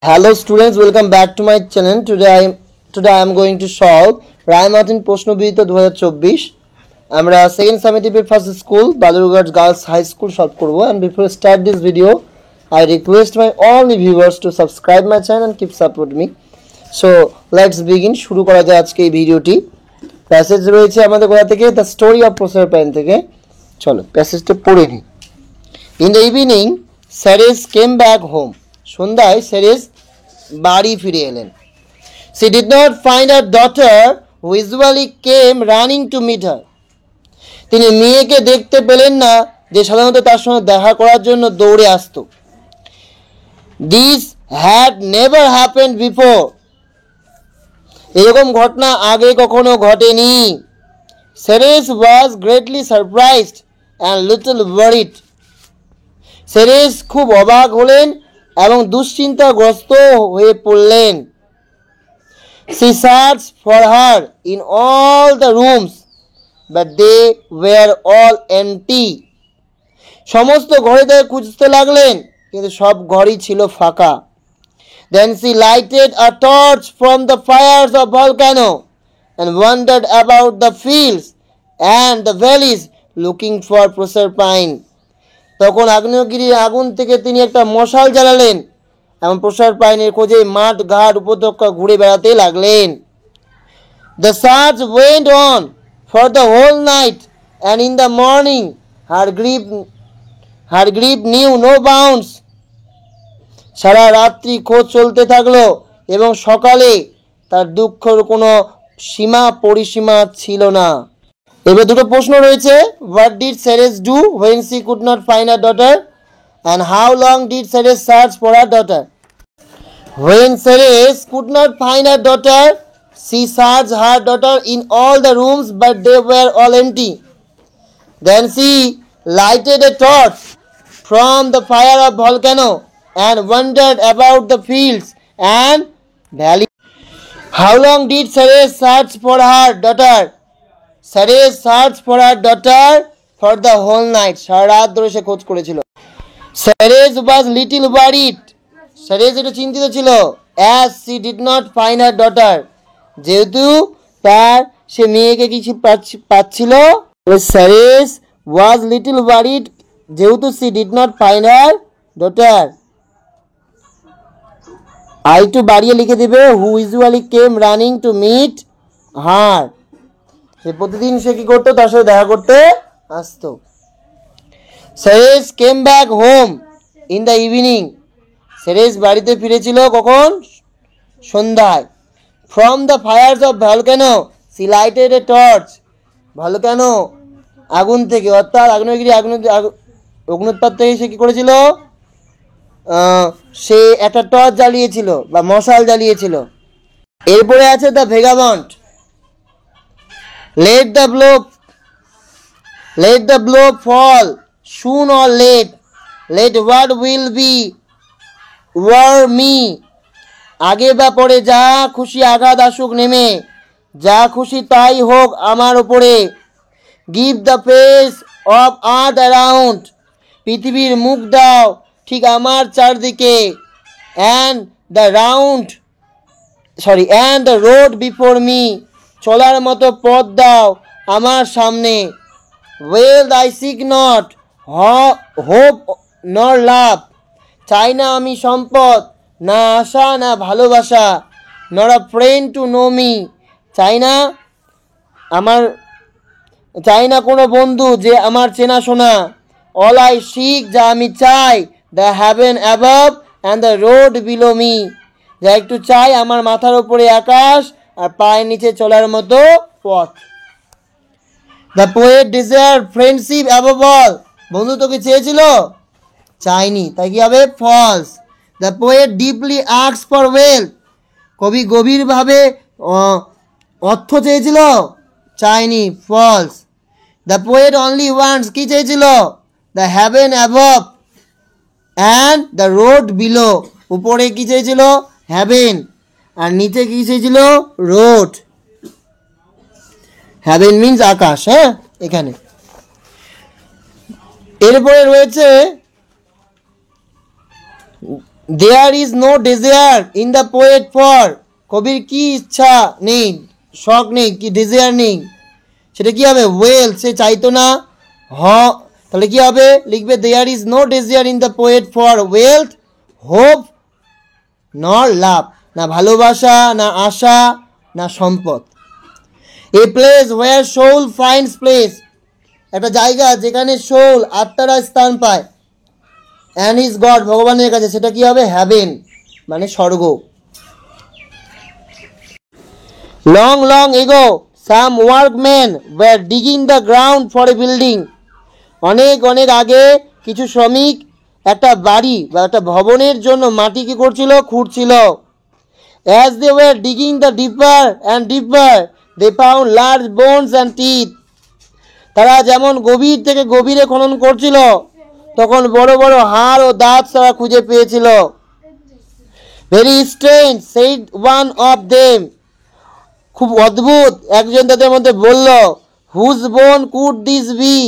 Hello students, welcome back to my channel. Today I am going to solve Ryan Martin প্রশ্নবিদ 2024. আমরা second summative first school Balurghat girls high school solve করব and before start this video I request my all the viewers to subscribe my channel and keep support me. So let's begin. শুরু করা যাক আজকে এই ভিডিওটি। Passage রয়েছে আমাদের কোথা থেকে? The story of professor pine থেকে। চলো প্যাসেজটা পড়ে নিই। In the evening, Ceres came back home. সন্ধ্যায় সেরেস বাড়ি ফিরে এলেন। She did not find her daughter who usually came running to meet her. তিনি মেয়েকে দেখতে পেলেন না যে সাধারণত তার সঙ্গে দেখা করার জন্য দৌড়ে আসতো। This had never happened before. এরকম ঘটনা আগে কখনো ঘটেনি। Ceres was greatly surprised and little worried. Ceres খুব অবাক হলেন এবং দুশ্চিন্তাগ্রস্ত হয়ে পড়লেন। She searched for her in all the rooms, but they were all empty. সমস্ত ঘরে তাকে খুঁজতে লাগলেন, কিন্তু সব ঘরই ছিল ফাঁকা। Then she lighted a torch from the fires of volcano and wandered about the fields and the valleys looking for Proserpine. তখন আগ্নেয়গিরির আগুন থেকে তিনি একটা মশাল জ্বালালেন এবং প্রসারপাইনের খোঁজে মাঠ ঘাট উপত্যকা ঘুরে বেড়াতে লাগলেন। The search went on for the whole night and in the morning her grief knew no bounds. সারা রাত্রি খোঁজ চলতে থাকলো এবং সকালে তার দুঃখের কোনো সীমা পরিসীমা ছিল না। এবার দুটো প্রশ্ন রয়েছে। What did Ceres do when she could not find her daughter? And how long did Ceres search for her daughter? When Ceres could not find her daughter, she searched her daughter in all the rooms, but they were all empty. Then she lighted a torch from the fire of volcano and wandered about the fields and valleys. How long did Ceres search for her daughter? Ceres searched for her daughter for the whole night. সারা রাত ধরে সে খোঁজ করেছিল। Ceres was little worried. Ceres একটু চিন্তিত ছিল। As she did not find her daughter. যেহেতু সে মেয়েকে কিছু পাচ্ছিল। Ceres was little worried যেহেতু she did not find her daughter. I to বাড়িয়ে লিখে দিবে who usually came running to meet her. সে প্রতিদিন সে কি করতো? তার সাথে দেখা করতে আসতো। Ceres came back home in the evening. Ceres বাড়িতে ফিরেছিল কখন? সন্ধ্যায়। From the fires of volcano she lighted a torch. volcano আগুন থেকে, অর্থাৎ আগ্নেয়গিরি অগ্নুৎপাত থেকে সে কি করেছিল? সে একটা টর্চ জ্বালিয়েছিল বা মশাল জ্বালিয়েছিল। এরপরে আছে the ভেগাবন্ড। Let the blow fall soon or late. Let what will be were me. আগে বা পরে যা খুশি আঘাত আসুক নেমে, যা খুশি তাই হোক আমার ওপরে। Give the face of earth around. পৃথিবীর মুখ দাও ঠিক আমার চারদিকে। And the road before me. চলার মতো পথ দাও আমার সামনে। Wealth I seek not, hope nor love. চাই না আমি সম্পদ, না আশা না ভালোবাসা। Nor a friend to know me. চাই না কোনো বন্ধু যে আমার চেনাশোনা। All I seek যা আমি চাই, the heaven above and the road below me. যা একটু চাই আমার মাথার উপরে আকাশ আর পায়ের নিচে চলার মতো পথ। The poet desired friendship above all. বন্ধু তোকে চেয়েছিল? চাইনি, তাই কি হবে? False. The poet deeply asked for wealth. কবি গভীরভাবে অর্থ চেয়েছিল? চাইনি, false. The poet only wants কি চেয়েছিল? The heaven above and the road below. উপরে কি চেয়েছিল? heaven. আর নিচে কি চেয়েছিল? রোড। হেভেন মিন্স আকাশ। হ্যাঁ, এখানে এরপরে রয়েছে there is no desire in the poet for, কবির কি ইচ্ছা নেই, শখ নেই, কি ডিজায়ার নেই, সেটা কি হবে? ওয়েলথ, সে চাইতো না। তাহলে কি হবে? লিখবে there is no desire in the poet for wealth, hope nor love, না ভালোবাসা, না আশা, না সম্পদ। A place where soul finds place, একটা জায়গা যেখানে সোল, আত্মারা স্থান পায়, অ্যান্ড ইজ গড, ভগবানের কাছে, সেটা কি হবে? হ্যাভেন, মানে স্বর্গ। Long long ago some workman were digging the ground for a building, অনেক অনেক আগে কিছু শ্রমিক একটা বাড়ি বা একটা ভবনের জন্য মাটি কি করছিল? খুঁড়ছিল। As they were digging the deeper and deeper they found large bones and teeth, তারা যেমন গভীর থেকে গভীরে খনন করছিল, তখন বড় বড় হাড় ও দাঁত তারা খুঁজে পেয়েছিল। Very strange said one of them, খুব অদ্ভুত একজন তাদের মধ্যে বলল, হুজ বোন কুড দিস বি,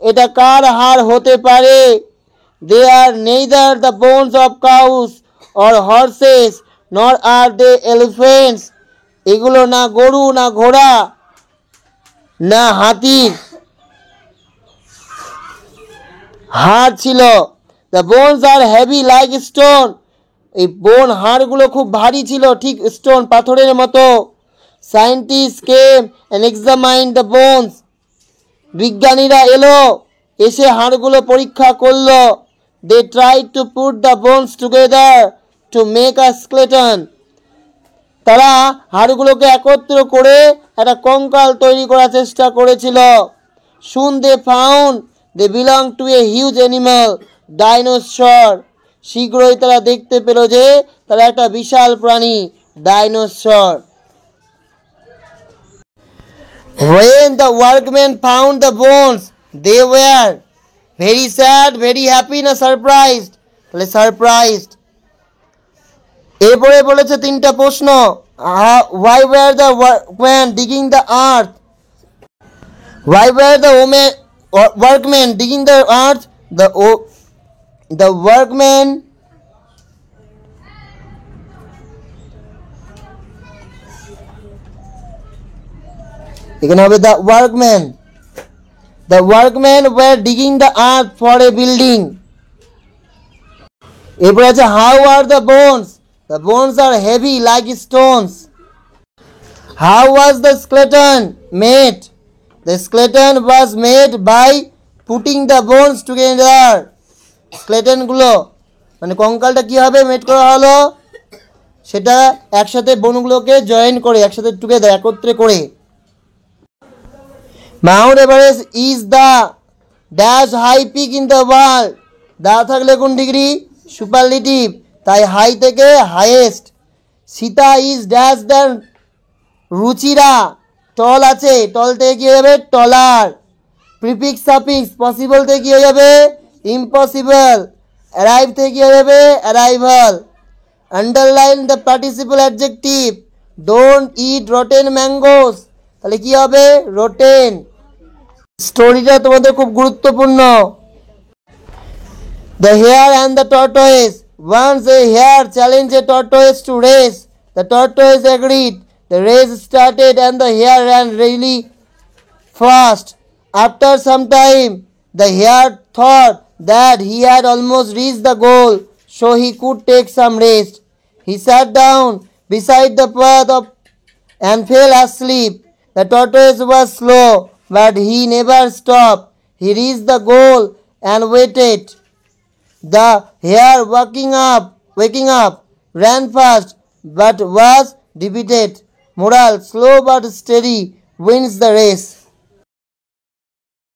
এটা কার হাড় হতে পারে? They are neither the bones of cows or horses nor are they elephants, এগুলো না গরু, না ঘোড়া, না হাতির হাড় ছিল। The bones are heavy like stone, এই বোন হাড়গুলো খুব ভারী ছিল, ঠিক স্টোন, পাথরের মতো। Scientist came and examined the bones, বিজ্ঞানীরা এলো, এসে হাড়গুলো পরীক্ষা করলো। They tried to put the bones together to make a skeleton, তারা হাড়গুলোকে একত্র করে একটা কঙ্কাল তৈরি করার চেষ্টা করেছিল। Soon they found they belong to a huge animal, dinosaur, শীঘ্রই তারা দেখতে পেল যে তারা একটা বিশাল প্রাণী, dinosaur. When the workmen found the bones, they were very sad, very happy, না surprised? তাহলে surprised। এরপরে বলেছে তিনটা প্রশ্ন। Why were the workmen digging the earth? Why were the workmen digging the earth? The workmen এখানে হবে the workmen were digging the earth for a building। এরপরে আছে how are the bones? The bones are heavy like stones। How was the skeleton made? The skeleton was made by putting the bones together। skeleton গুলো মানে কঙ্কালটা কি হবে made করা হলো? সেটা একসাথে বোনগুলোকে জয়েন করে, একসাথে টুগেদার, একত্রে করে। Mount Everest is the dash high peak in the world, দা থাকলে কোন ডিগ্রি? সুপারলেটিভ, তাই হাই থেকে highest. Sita is dash the Ruchira, tall আছে, টল থেকে কী হয়ে যাবে? টলার। প্রিফিক্স সাফিক্স পসিবল থেকে কী হয়ে যাবে? ইম্পসিবল। অ্যারাইভ থেকে কী হয়ে যাবে? Arrival. Underline the participle adjective, don't it rotten mangoes, তাহলে কী হবে? রোটেন। স্টোরিটা তোমাদের খুব গুরুত্বপূর্ণ। The hare and the tortoise. Once a hare challenged a tortoise to race. The tortoise agreed. The race started and the hare ran really fast. After some time, the hare thought that he had almost reached the goal, so he could take some rest. He sat down beside the path and fell asleep. The tortoise was slow, but he never stopped. He reached the goal and waited. The hare waking up, ran fast, but was defeated. Moral: slow but steady wins the race.